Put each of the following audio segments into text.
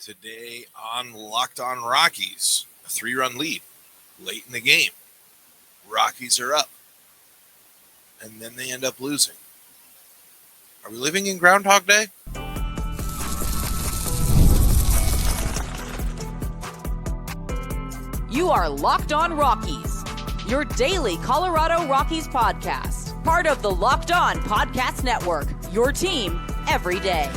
Today on Locked On Rockies, a 3-run lead late in the game. Rockies are up, and then they end up losing. Are we living in Groundhog Day? You are Locked On Rockies, your daily Colorado Rockies podcast. Part of the Locked On Podcast Network, your team every day.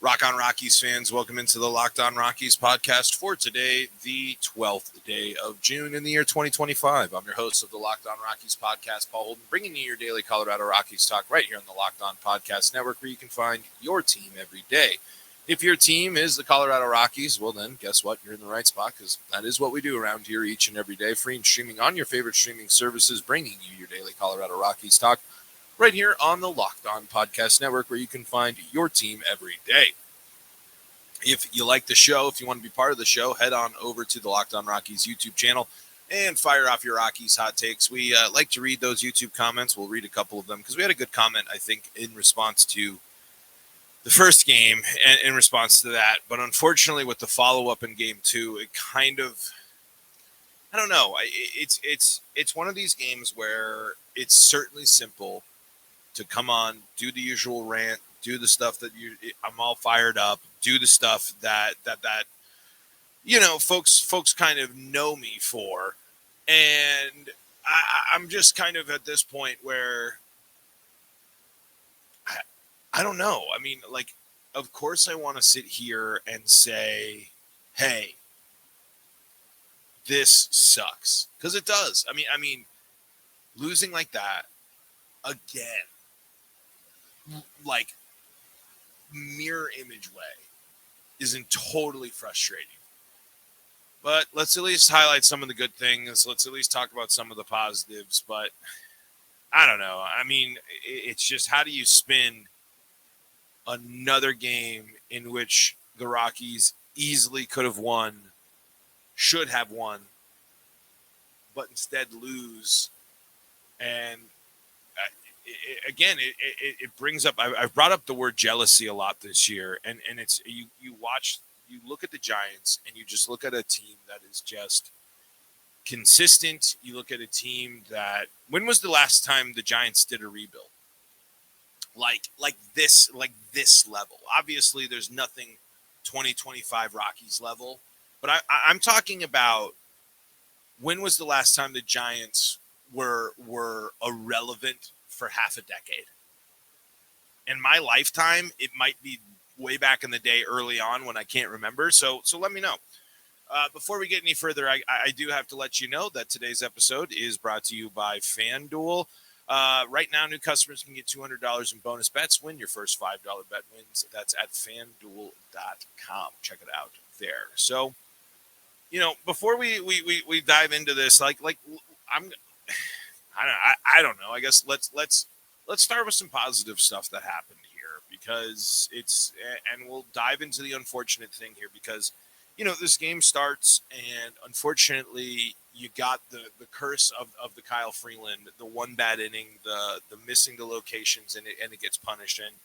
Rock On Rockies fans, welcome into the Locked On Rockies podcast for today, the 12th day of June in the year 2025. I'm your host of the Locked On Rockies podcast, Paul Holden, bringing you your daily Colorado Rockies talk right here on the Locked On Podcast Network, where you can find your team every day. If your team is the Colorado Rockies, well then, guess what? You're in the right spot, because that is what we do around here each and every day, free and streaming on your favorite streaming services, bringing you your daily Colorado Rockies talk right here on the Locked On Podcast Network, where you can find your team every day. If you like the show, if you want to be part of the show, head on over to the Locked On Rockies YouTube channel and fire off your Rockies hot takes. We like to read those YouTube comments. We'll read a couple of them because we had a good comment, I think, in response to the first game and in response to that. But unfortunately, with the follow-up in game 2, it kind of, I don't know. It's one of these games where it's certainly simple to come on, do the usual rant, do the stuff that I'm all fired up, do the stuff that you know, folks kind of know me for. And I'm just kind of at this point where I don't know. I mean, like, of course I want to sit here and say, hey, this sucks. Because it does. I mean, losing like that again, like mirror image way, isn't totally frustrating. But let's at least highlight some of the good things. Let's at least talk about some of the positives. But I don't know. I mean, it's just, how do you spin another game in which the Rockies easily could have won, should have won, but instead lose? And it brings up, I've brought up the word jealousy a lot this year, and it's you look at the Giants and you just look at a team that is just consistent. You look at a team that, when was the last time the Giants did a rebuild? Like this level. Obviously, there's nothing 2025 Rockies level, but I'm talking about, when was the last time the Giants were irrelevant for half a decade? In my lifetime, it might be way back in the day, early on, when I can't remember. So let me know. Before we get any further, I do have to let you know that today's episode is brought to you by FanDuel. Right now, new customers can get $200 in bonus bets when your first $5 bet wins. That's at FanDuel.com. Check it out there. So, you know, before we dive into this, I don't know. I guess let's start with some positive stuff that happened here, because and we'll dive into the unfortunate thing here, because, you know, this game starts and unfortunately you got the curse of the Kyle Freeland, the one bad inning, the missing the locations, and it gets punished, and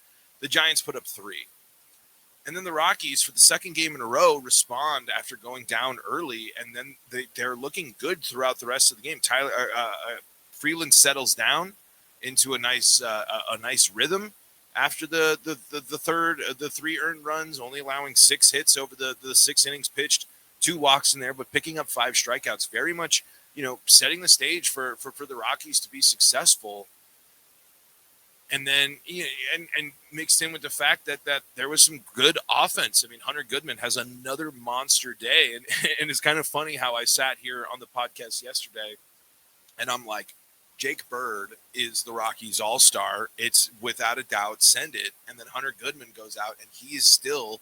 the Giants put up 3. And then the Rockies, for the second game in a row, respond after going down early, and then they're looking good throughout the rest of the game. Freeland settles down into a nice rhythm after the 3 earned runs, only allowing 6 hits over the 6 innings pitched, 2 walks in there, but picking up 5 strikeouts. Very much, you know, setting the stage for the Rockies to be successful. And then, you know, and mixed in with the fact that there was some good offense. I mean, Hunter Goodman has another monster day, and it's kind of funny how I sat here on the podcast yesterday, and I'm like, Jake Bird is the Rockies all-star. It's without a doubt, send it. And then Hunter Goodman goes out, and he is still,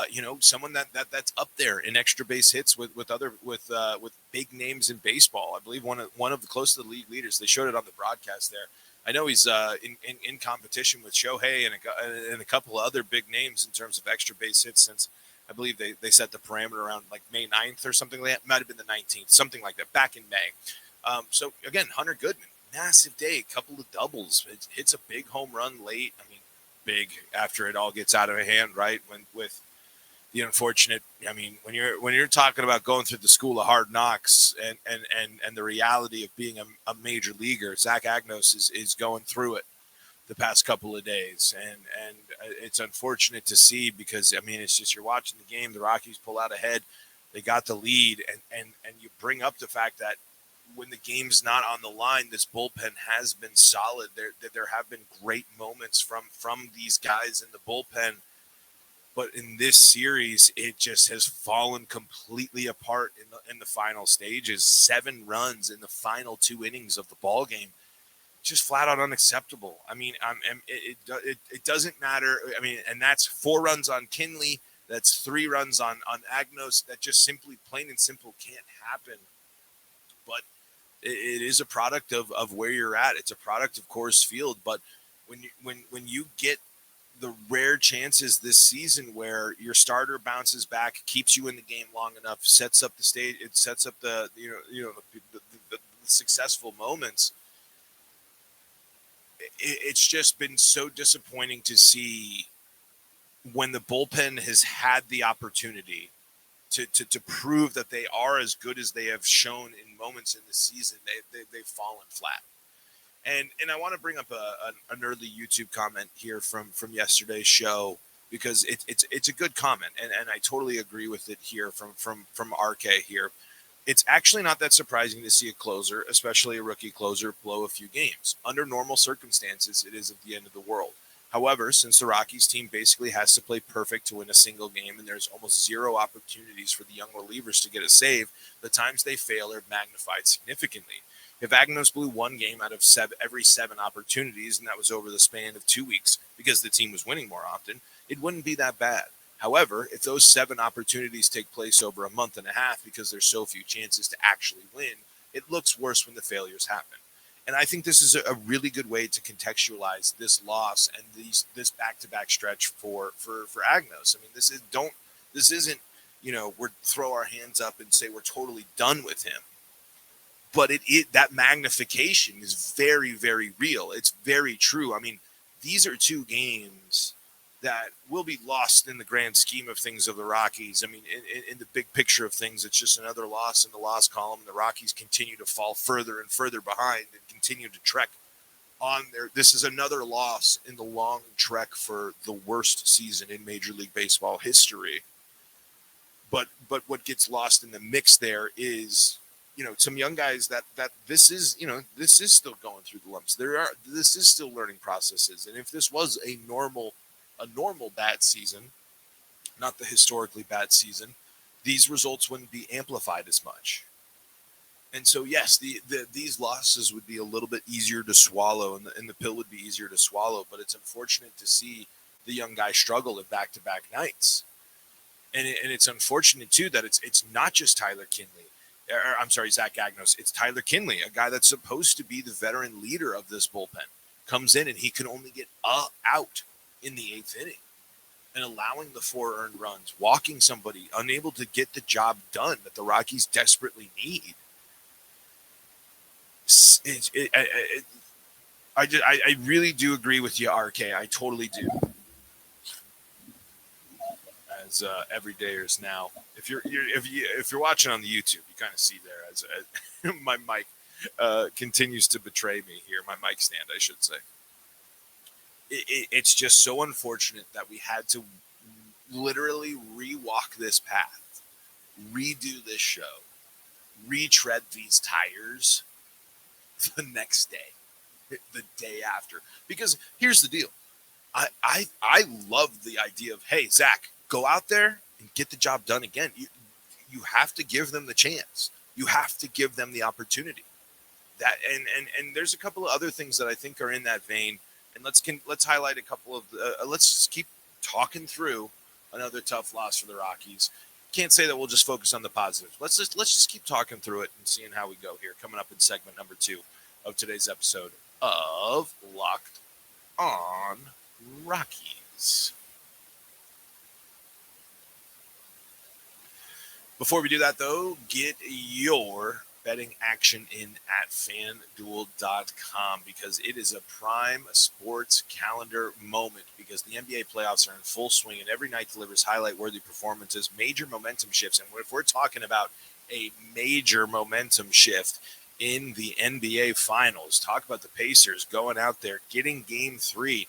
you know, someone that's up there in extra base hits with big names in baseball. I believe one of the close to the league leaders. They showed it on the broadcast there. I know he's in competition with Shohei and a couple of other big names in terms of extra base hits, since I believe they set the parameter around like May 9th or something like that. Might have been the 19th, something like that, back in May. So again, Hunter Goodman, massive day, couple of doubles. It hits a big home run late. I mean, big after it all gets out of hand, right? When with the unfortunate, I mean, when you're talking about going through the school of hard knocks and the reality of being a major leaguer, Zach Agnos is going through it the past couple of days, and it's unfortunate to see because I mean it's just you're watching the game, the Rockies pull out ahead, they got the lead, and you bring up the fact that when the game's not on the line, this bullpen has been solid. There have been great moments from these guys in the bullpen, but in this series, it just has fallen completely apart in the final stages. 7 runs in the final 2 innings of the ball game, just flat out unacceptable. I mean, it doesn't matter. I mean, and that's 4 runs on Kinley. That's 3 runs on Agnos. That just simply, plain and simple, can't happen. But it is a product of where you're at. It's a product of Coors Field. But when you get the rare chances this season where your starter bounces back, keeps you in the game long enough, sets up the stage, it sets up the the successful moments. It's just been so disappointing to see when the bullpen has had the opportunity to prove that they are as good as they have shown in moments in the season. They've fallen flat. And I want to bring up an early YouTube comment here from yesterday's show because it's a good comment, and I totally agree with it here from RK here. It's actually not that surprising to see a closer, especially a rookie closer, blow a few games. Under normal circumstances, it isn't the end of the world. However, since the Rockies team basically has to play perfect to win a single game and there's almost 0 opportunities for the young relievers to get a save, the times they fail are magnified significantly. If Agnos blew 1 game out of every 7 opportunities, and that was over the span of 2 weeks because the team was winning more often, it wouldn't be that bad. However, if those 7 opportunities take place over a month and a half because there's so few chances to actually win, it looks worse when the failures happen. And I think this is a really good way to contextualize this loss and this back-to-back stretch for Agnos. I mean, this isn't, we're throw our hands up and say we're totally done with him. But that magnification is very, very real. It's very true. I mean, these are 2 games that will be lost in the grand scheme of things of the Rockies. I mean, in the big picture of things, it's just another loss in the loss column. The Rockies continue to fall further and further behind and continue to trek on there. This is another loss in the long trek for the worst season in Major League Baseball history. But what gets lost in the mix there is, some young guys that this is still going through the lumps. This is still learning processes. And if this was a normal bad season, not the historically bad season, these results wouldn't be amplified as much. And so, yes, these losses would be a little bit easier to swallow, and the pill would be easier to swallow. But it's unfortunate to see the young guy struggle at back-to-back nights. And it's unfortunate, too, that it's not just Tyler Kinley. Zach Agnos. It's Tyler Kinley, a guy that's supposed to be the veteran leader of this bullpen, comes in and he can only get out in the 8th inning and allowing the 4 earned runs, walking somebody, unable to get the job done that the Rockies desperately need. I really do agree with you, RK. I totally do. As everydayers now, if you're watching on the YouTube, you kind of see there as my mic continues to betray me here. My mic stand, I should say. It's just so unfortunate that we had to literally rewalk this path, redo this show, retread these tires the next day, the day after. Because here's the deal. I love the idea of, hey, Zach, go out there and get the job done again. You have to give them the chance. You have to give them the opportunity. That and there's a couple of other things that I think are in that vein. And let's highlight a couple of. Let's just keep talking through another tough loss for the Rockies. Can't say that we'll just focus on the positives. Let's just keep talking through it and seeing how we go here. Coming up in segment number 2 of today's episode of Locked On Rockies. Before we do that, though, get your betting action in at FanDuel.com because it is a prime sports calendar moment because the NBA playoffs are in full swing and every night delivers highlight-worthy performances, major momentum shifts. And if we're talking about a major momentum shift in the NBA Finals, talk about the Pacers going out there, getting Game 3.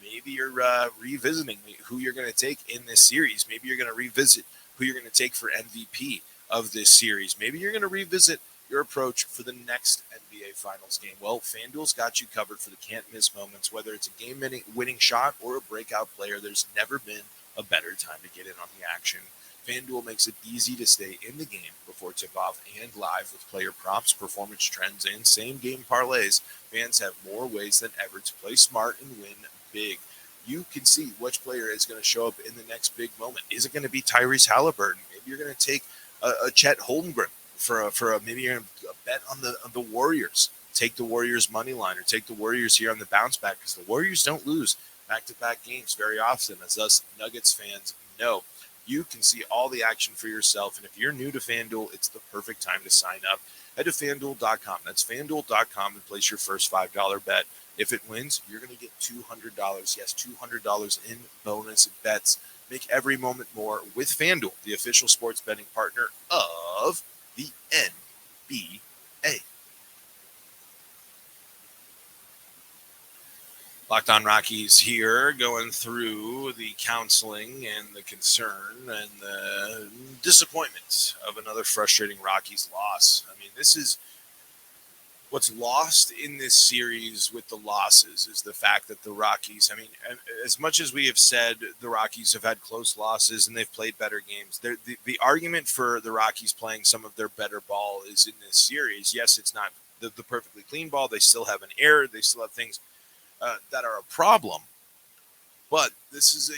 Maybe you're revisiting who you're going to take in this series. Maybe you're going to revisit who you're going to take for MVP of this series. Maybe you're going to revisit your approach for the next NBA Finals game. Well, FanDuel's got you covered for the can't-miss moments, whether it's a game-winning shot or a breakout player. There's never been a better time to get in on the action. FanDuel makes it easy to stay in the game before tip-off and live with player props, performance trends, and same-game parlays. Fans have more ways than ever to play smart and win big. You can see which player is going to show up in the next big moment. Is it going to be Tyrese Halliburton? Maybe you're going to take a Chet Holmgren for maybe you're going to bet on the Warriors. Take the Warriors money line or take the Warriors here on the bounce back because the Warriors don't lose back-to-back games very often, as us Nuggets fans know. You can see all the action for yourself, and if you're new to FanDuel, it's the perfect time to sign up. Head to FanDuel.com. That's FanDuel.com and place your first $5 bet. If it wins, you're going to get $200. Yes, $200 in bonus bets. Make every moment more with FanDuel, the official sports betting partner of the NBA. Locked On Rockies here, going through the counseling and the concern and the disappointment of another frustrating Rockies loss. I mean, this is what's lost in this series with the losses is the fact that the Rockies, I mean, as much as we have said the Rockies have had close losses and they've played better games, the argument for the Rockies playing some of their better ball is in this series. Yes, it's not the perfectly clean ball. They still have an error. They still have things that are a problem. But this is,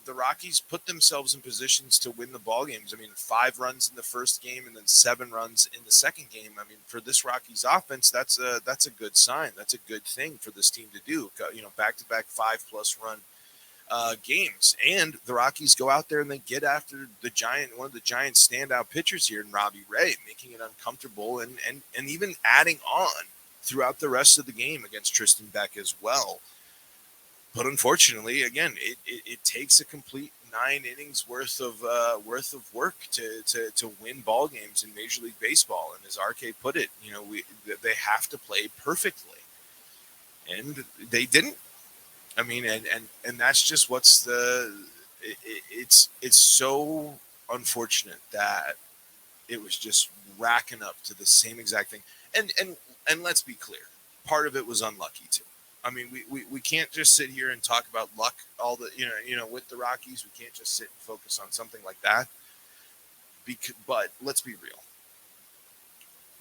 the Rockies put themselves in positions to win the ball games. I mean, 5 runs in the first game and then 7 runs in the second game. I mean, for this Rockies offense, that's a good sign. That's a good thing for this team to do. Back-to-back 5+ run games. And the Rockies go out there and they get after one of the Giants' standout pitchers here in Robbie Ray, making it uncomfortable and even adding on throughout the rest of the game against Tristan Beck as well. But unfortunately, again, it takes a complete 9 innings worth of work to win ball games in Major League Baseball. And as RK put it, they have to play perfectly, and they didn't. I mean, and that's just it's so unfortunate that it was just racking up to the same exact thing. And let's be clear, part of it was unlucky too. I mean, we can't just sit here and talk about luck with the Rockies. We can't just sit and focus on something like that. But let's be real.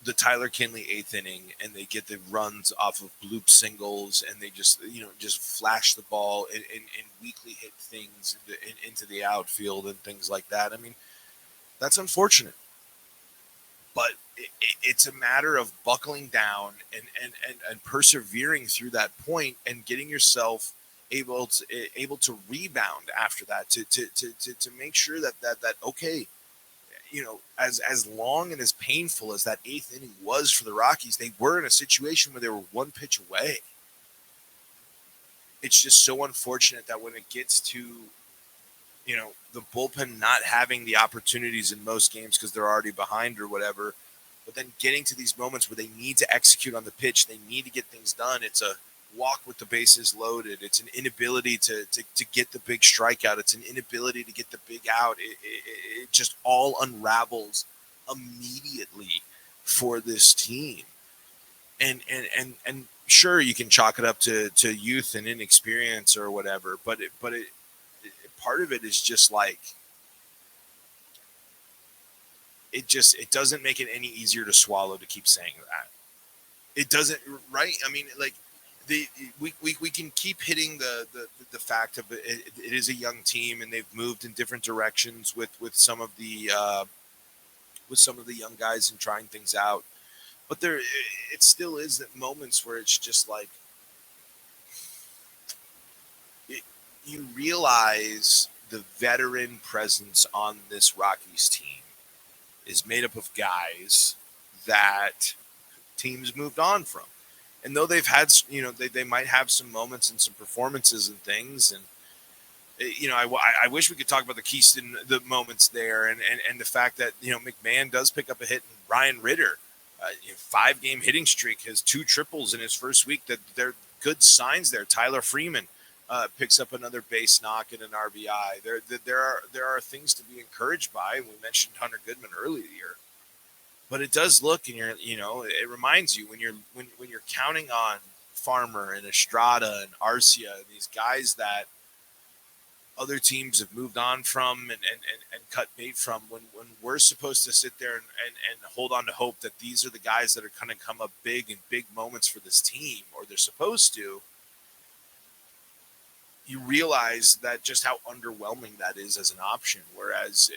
The Tyler Kinley 8th inning, and they get the runs off of bloop singles, and they just flash the ball and weakly hit things into the outfield and things like that. I mean, that's unfortunate. But it's a matter of buckling down and persevering through that point and getting yourself able to rebound after that to make sure that okay, as long and as painful as that 8th inning was for the Rockies, they were in a situation where they were 1 pitch away. It's just so unfortunate that when it gets to the bullpen not having the opportunities in most games because they're already behind or whatever, but then getting to these moments where they need to execute on the pitch, they need to get things done. It's a walk with the bases loaded. It's an inability to get the big strikeout. It's an inability to get the big out. It just all unravels immediately for this team. And sure, you can chalk it up to youth and inexperience or whatever, but part of it is just like it doesn't make it any easier to swallow to keep saying that. It doesn't, right? I mean, like we can keep hitting the fact of it is a young team and they've moved in different directions with some of the young guys and trying things out, but it still is at moments where it's just like you realize the veteran presence on this Rockies team is made up of guys that teams moved on from. And though they've had, they might have some moments and some performances and things. And, I wish we could talk about the moments there and the fact that, McMahon does pick up a hit, and Ryan Ritter, 5-game hitting streak, has 2 triples in his first week. That they're good signs there. Tyler Freeman picks up another base knock and an RBI. There are things to be encouraged by. We mentioned Hunter Goodman earlier, but it does look, and it reminds you when you're counting on Farmer and Estrada and Arcia, these guys that other teams have moved on from and cut bait from, when we're supposed to sit there and hold on to hope that these are the guys that are going to come up big in big moments for this team, or they're supposed to, you realize that just how underwhelming that is as an option. Whereas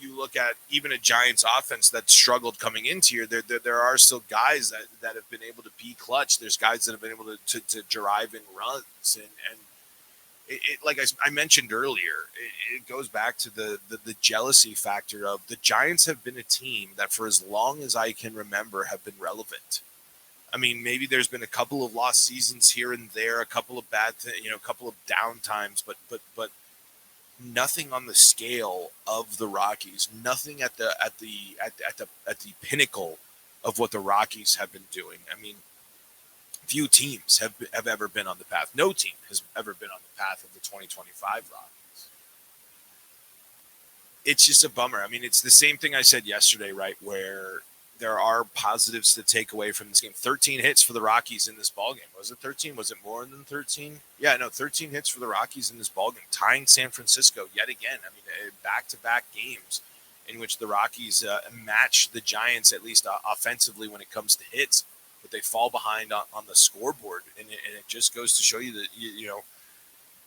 you look at even a Giants offense that struggled coming into here, there are still guys that have been able to be clutch. There's guys that have been able to drive in runs. And it like I mentioned earlier, it goes back to the jealousy factor of the Giants have been a team that for as long as I can remember have been relevant. I mean, maybe there's been a couple of lost seasons here and there, a couple of a couple of down times, but nothing on the scale of the Rockies, nothing at the pinnacle of what the Rockies have been doing. I mean, few teams have ever been on the path. No team has ever been on the path of the 2025 Rockies. It's just a bummer. I mean, it's the same thing I said yesterday, right? Where there are positives to take away from this game. 13 hits for the Rockies in this ballgame. Was it 13? Was it more than 13? Yeah, no, 13 hits for the Rockies in this ballgame, tying San Francisco yet again. I mean, back-to-back games in which the Rockies match the Giants, at least offensively when it comes to hits, but they fall behind on the scoreboard. And it just goes to show you that,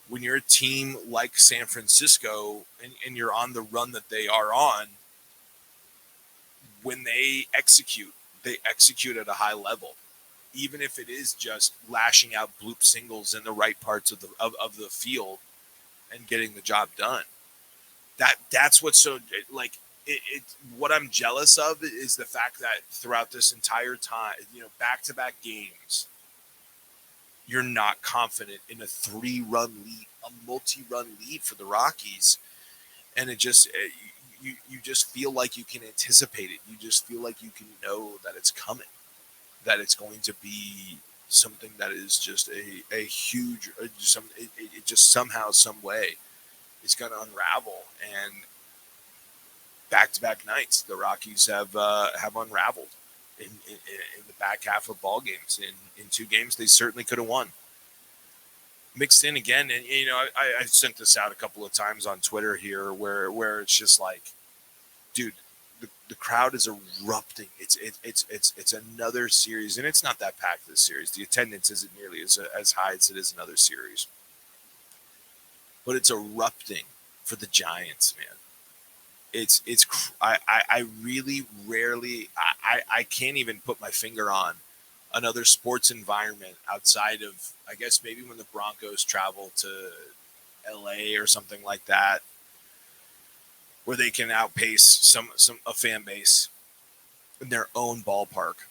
when you're a team like San Francisco and you're on the run that they are on, when they execute at a high level, even if it is just lashing out bloop singles in the right parts of the field and getting the job done. That's what's so like. What I'm jealous of is the fact that throughout this entire time, back-to-back games, you're not confident in a 3-run lead, a multi-run lead for the Rockies, and it just you just feel like you can anticipate it. You just feel like you can know that it's coming, that it's going to be something that is just a huge, it just somehow, some way, it's going to unravel. And back-to-back nights, the Rockies have unraveled in the back half of ball games. In 2 games, they certainly could have won. Mixed in again, and I sent this out a couple of times on Twitter here, where it's just like, dude, the crowd is erupting. It's another series, and it's not that packed this series. The attendance isn't nearly as high as it is in other series, but it's erupting for the Giants, man. I really rarely, I can't even put my finger on another sports environment outside of, I guess, maybe when the Broncos travel to LA or something like that, where they can outpace a fan base in their own ballpark.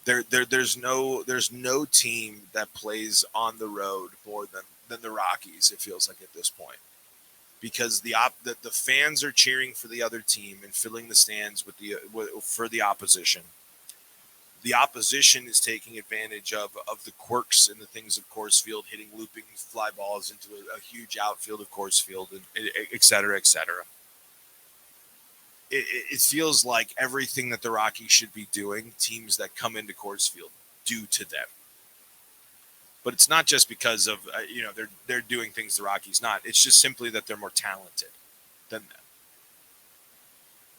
There's no team that plays on the road more than the Rockies, it feels like, at this point. Because the fans are cheering for the other team and filling the stands for the opposition. The opposition is taking advantage of the quirks and the things of Coors Field, hitting looping fly balls into a huge outfield of Coors Field, and et cetera, et cetera. It feels like everything that the Rockies should be doing, teams that come into Coors Field do to them. But it's not just because of they're doing things the Rockies not. It's just simply that they're more talented than them.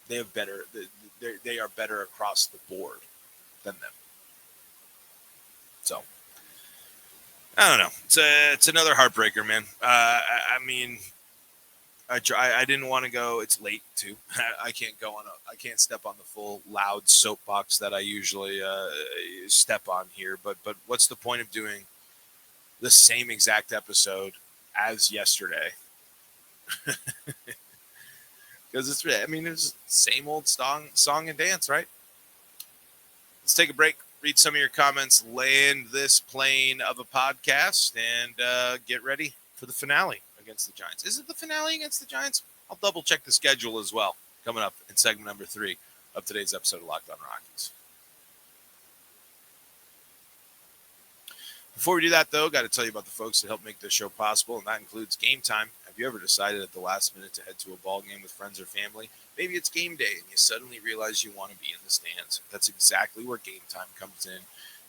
They have better. They are better across the board than them. So I don't know. It's another heartbreaker, man. I mean, I didn't want to go. It's late too. I can't go on. I can't step on the full loud soapbox that I usually step on here. But what's the point of doing the same exact episode as yesterday? Because it's the same old song and dance, right? let's take a break, read some of your comments, land this plane of a podcast, and get ready for the finale against the Giants. Is it the finale against the Giants? I'll double check the schedule as well, coming up in segment number 3 of today's episode of Locked On Rockies. Before we do that, though, got to tell you about the folks that help make this show possible, and that includes Gametime. Have you ever decided at the last minute to head to a ball game with friends or family? Maybe it's game day, and you suddenly realize you want to be in the stands. That's exactly where Gametime comes in.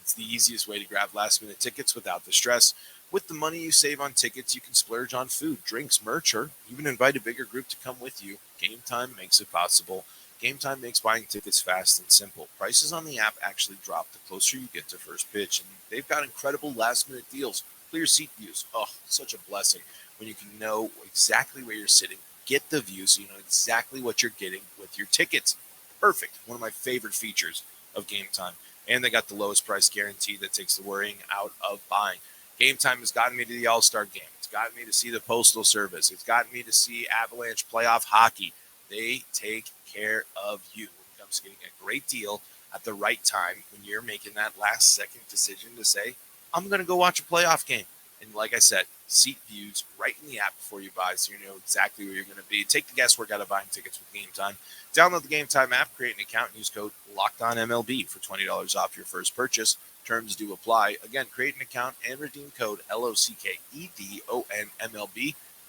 It's the easiest way to grab last-minute tickets without the stress. With the money you save on tickets, you can splurge on food, drinks, merch, or even invite a bigger group to come with you. Gametime makes it possible. Gametime makes buying tickets fast and simple. Prices on the app actually drop the closer you get to first pitch, and they've got incredible last-minute deals. Clear seat views. Oh, such a blessing when you can know exactly where you're sitting, get the view so you know exactly what you're getting with your tickets. Perfect. One of my favorite features of Gametime. And they got the lowest price guarantee that takes the worrying out of buying. Gametime has gotten me to the All-Star game. It's gotten me to see the Postal Service. It's gotten me to see Avalanche playoff hockey. They take care of you when it comes to getting a great deal at the right time when you're making that last-second decision to say, I'm going to go watch a playoff game. And like I said, seat views right in the app before you buy so you know exactly where you're going to be. Take the guesswork out of buying tickets with Gametime. Download the Gametime app, create an account, and use code LOCKEDONMLB for $20 off your first purchase. Terms do apply. Again, create an account and redeem code LOCKEDONMLB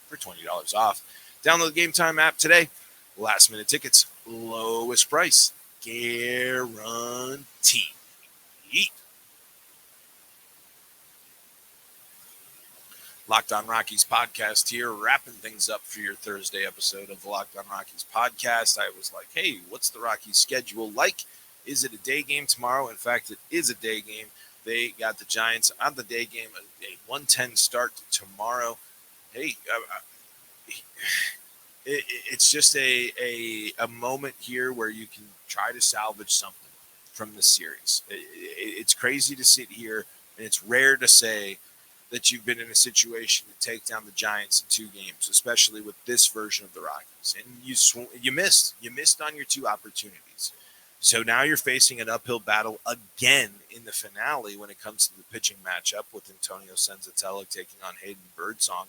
for $20 off. Download the Gametime app today. Last minute tickets, lowest price, guaranteed. Locked On Rockies podcast here, wrapping things up for your Thursday episode of the Locked On Rockies podcast. I was like, hey, what's the Rockies schedule like? Is it a day game tomorrow? In fact, it is a day game. They got the Giants on the day game, a 1:10 start tomorrow. Hey, it's just a moment here where you can try to salvage something from the series. It's crazy to sit here, and it's rare to say that you've been in a situation to take down the Giants in 2 games, especially with this version of the Rockies. And you missed on your 2 opportunities. So now you're facing an uphill battle again in the finale when it comes to the pitching matchup with Antonio Senzatella taking on Hayden Birdsong.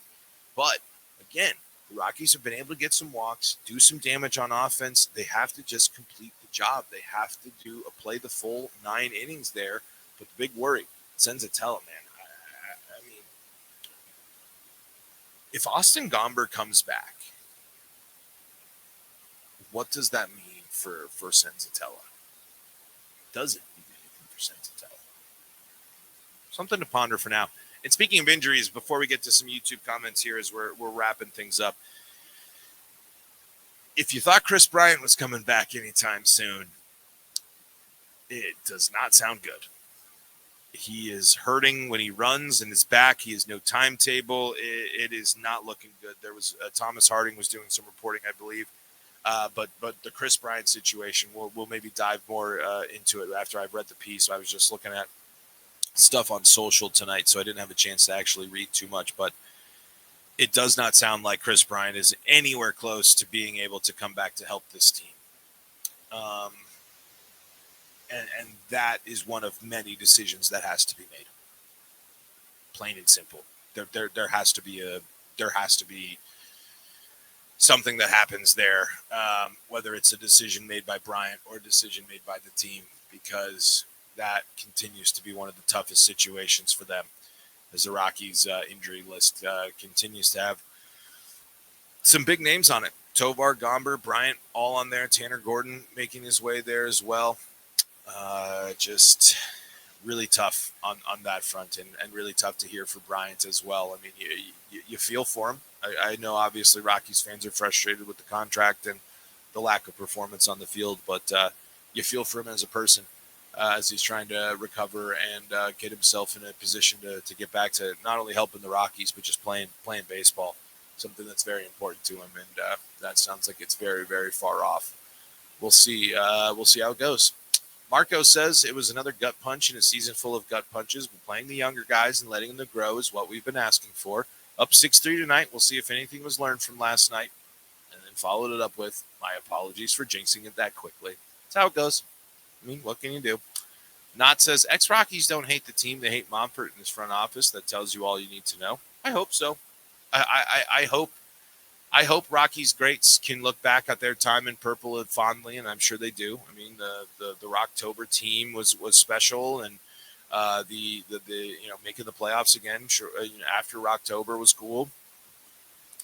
But again, the Rockies have been able to get some walks, do some damage on offense. They have to just complete the job. They have to play the full 9 innings there. But the big worry, Senzatella, man. I mean, if Austin Gomber comes back, what does that mean for Senzatella? Does it mean anything for Senzatella? Something to ponder for now. And speaking of injuries, before we get to some YouTube comments here as we're wrapping things up, if you thought Chris Bryant was coming back anytime soon, it does not sound good. He is hurting when he runs in his back. He has no timetable. It is not looking good. There was Thomas Harding was doing some reporting, I believe. But the Chris Bryant situation, we'll maybe dive more into it after I've read the piece. I was just looking at stuff on social tonight, so I didn't have a chance to actually read too much. But it does not sound like Chris Bryant is anywhere close to being able to come back to help this team. And that is one of many decisions that has to be made. Plain and simple. There has to be something that happens there, whether it's a decision made by Bryant or a decision made by the team, because that continues to be one of the toughest situations for them as the Rockies injury list continues to have some big names on it. Tovar, Gomber, Bryant, all on there. Tanner Gordon making his way there as well. Just really tough on that front, and really tough to hear for Bryant as well. I mean, you feel for him. I know obviously Rockies fans are frustrated with the contract and the lack of performance on the field, but you feel for him as a person as he's trying to recover and get himself in a position to get back to not only helping the Rockies, but just playing baseball, something that's very important to him. And that sounds like it's very, very far off. We'll see how it goes. Marco says it was another gut punch in a season full of gut punches, but playing the younger guys and letting them grow is what we've been asking for. Up 6-3 tonight. We'll see if anything was learned from last night. And then followed it up with my apologies for jinxing it that quickly. That's how it goes. I mean, what can you do? Knott says, ex-Rockies don't hate the team. They hate Momfort in his front office. That tells you all you need to know. I hope so. I hope Rockies greats can look back at their time in purple fondly, and I'm sure they do. I mean, the Rocktober team was special, and the making the playoffs again after Rocktober was cool.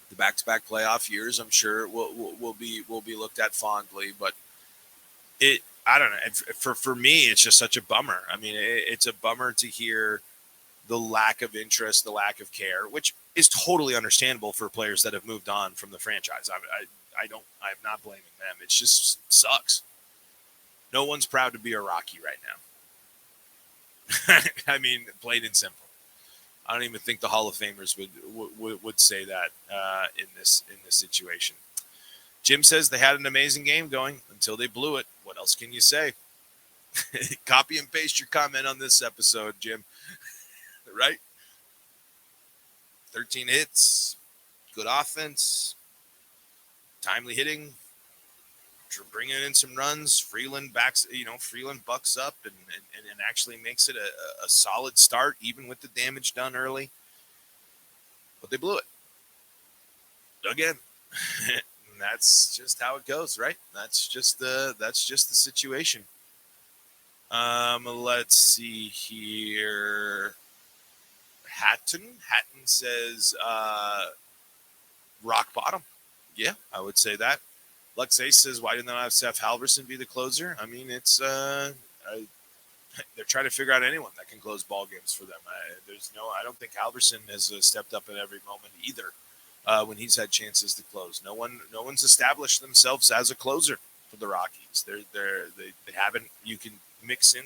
The back-to-back playoff years, I'm sure will be looked at fondly, but I don't know. For me, it's just such a bummer. I mean, it's a bummer to hear the lack of interest, the lack of care, which is totally understandable for players that have moved on from the franchise. I'm not blaming them. It just sucks. No one's proud to be a Rocky right now. I mean, plain and simple. I don't even think the Hall of Famers would say that in this situation. Jim says they had an amazing game going until they blew it. What else can you say? Copy and paste your comment on this episode, Jim. Right? 13 hits, good offense, timely hitting, bringing in some runs. Freeland bucks up and actually makes it a solid start, even with the damage done early. But they blew it again. That's just how it goes, right? That's just the situation. Let's see here. Hatton says rock bottom. Yeah, I would say that. Lux Ace says, why didn't they have Seth Halverson be the closer? I mean, it's they're trying to figure out anyone that can close ball games for them. I don't think Halverson has stepped up at every moment either when he's had chances to close. No one's established themselves as a closer for the Rockies. They haven't. You can mix in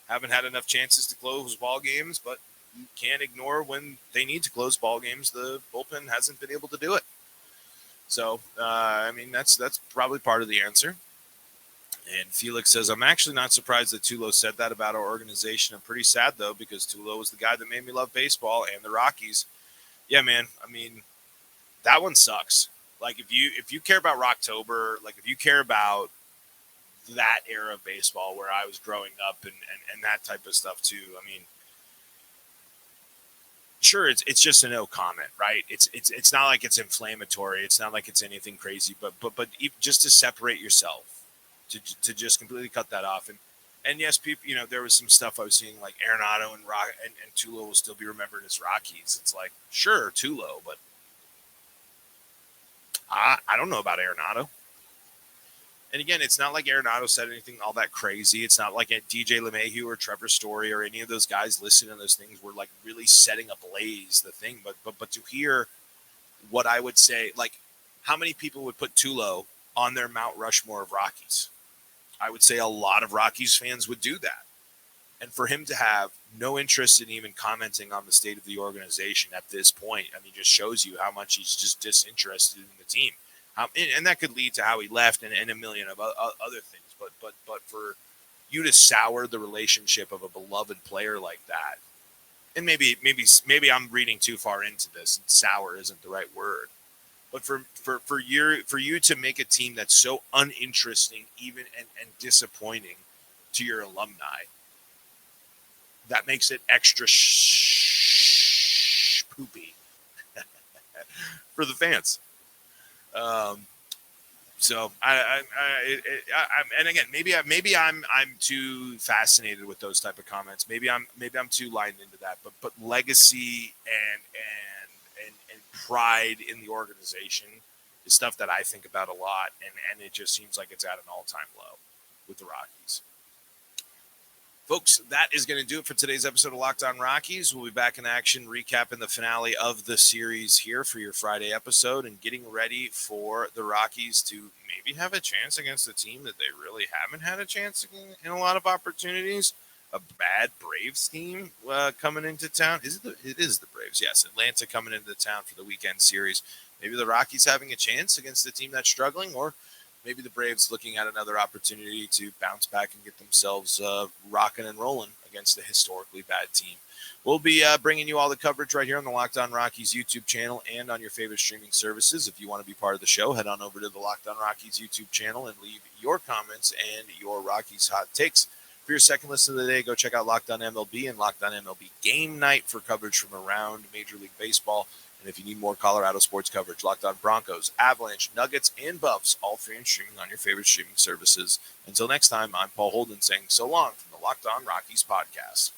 haven't had enough chances to close ball games, but you can't ignore when they need to close ball games. The bullpen hasn't been able to do it. So, I mean, that's probably part of the answer. And Felix says, I'm actually not surprised that Tulo said that about our organization. I'm pretty sad, though, because Tulo was the guy that made me love baseball and the Rockies. Yeah, man. I mean, that one sucks. Like, if you care about Rocktober, like if you care about that era of baseball where I was growing up and that type of stuff, too, I mean, sure, it's just a no comment, right? It's not like it's inflammatory. It's not like it's anything crazy, but just to separate yourself, to just completely cut that off. And yes, people, there was some stuff I was seeing like Arenado and Tulo will still be remembered as Rockies. It's like, sure, Tulo, but I don't know about Arenado. And again, it's not like Arenado said anything all that crazy. It's not like DJ LeMahieu or Trevor Story or any of those guys listening to those things were like really setting ablaze the thing. But to hear what I would say, like how many people would put Tulo on their Mount Rushmore of Rockies? I would say a lot of Rockies fans would do that. And for him to have no interest in even commenting on the state of the organization at this point, I mean, just shows you how much he's just disinterested in the team. And that could lead to how he left and a million of other things. But for you to sour the relationship of a beloved player like that, and maybe I'm reading too far into this, and sour isn't the right word. But for you to make a team that's so uninteresting, even and disappointing to your alumni, that makes it extra poopy for the fans. So and again, maybe I'm too fascinated with those type of comments. Maybe I'm too lined into that. But legacy and pride in the organization is stuff that I think about a lot, and it just seems like it's at an all-time low with the Rockies. Folks, that is going to do it for today's episode of Locked On Rockies. We'll be back in action, recapping the finale of the series here for your Friday episode and getting ready for the Rockies to maybe have a chance against a team that they really haven't had a chance in a lot of opportunities. A bad Braves team coming into town. It is the Braves, yes. Atlanta coming into town for the weekend series. Maybe the Rockies having a chance against a team that's struggling, or maybe the Braves looking at another opportunity to bounce back and get themselves rocking and rolling against a historically bad team. We'll be bringing you all the coverage right here on the Locked On Rockies YouTube channel and on your favorite streaming services. If you want to be part of the show, head on over to the Locked On Rockies YouTube channel and leave your comments and your Rockies hot takes. For your second listen of the day, go check out Locked On MLB and Locked On MLB Game Night for coverage from around Major League Baseball. And if you need more Colorado sports coverage, Locked On Broncos, Avalanche, Nuggets, and Buffs, all free and streaming on your favorite streaming services. Until next time, I'm Paul Holden saying so long from the Locked On Rockies podcast.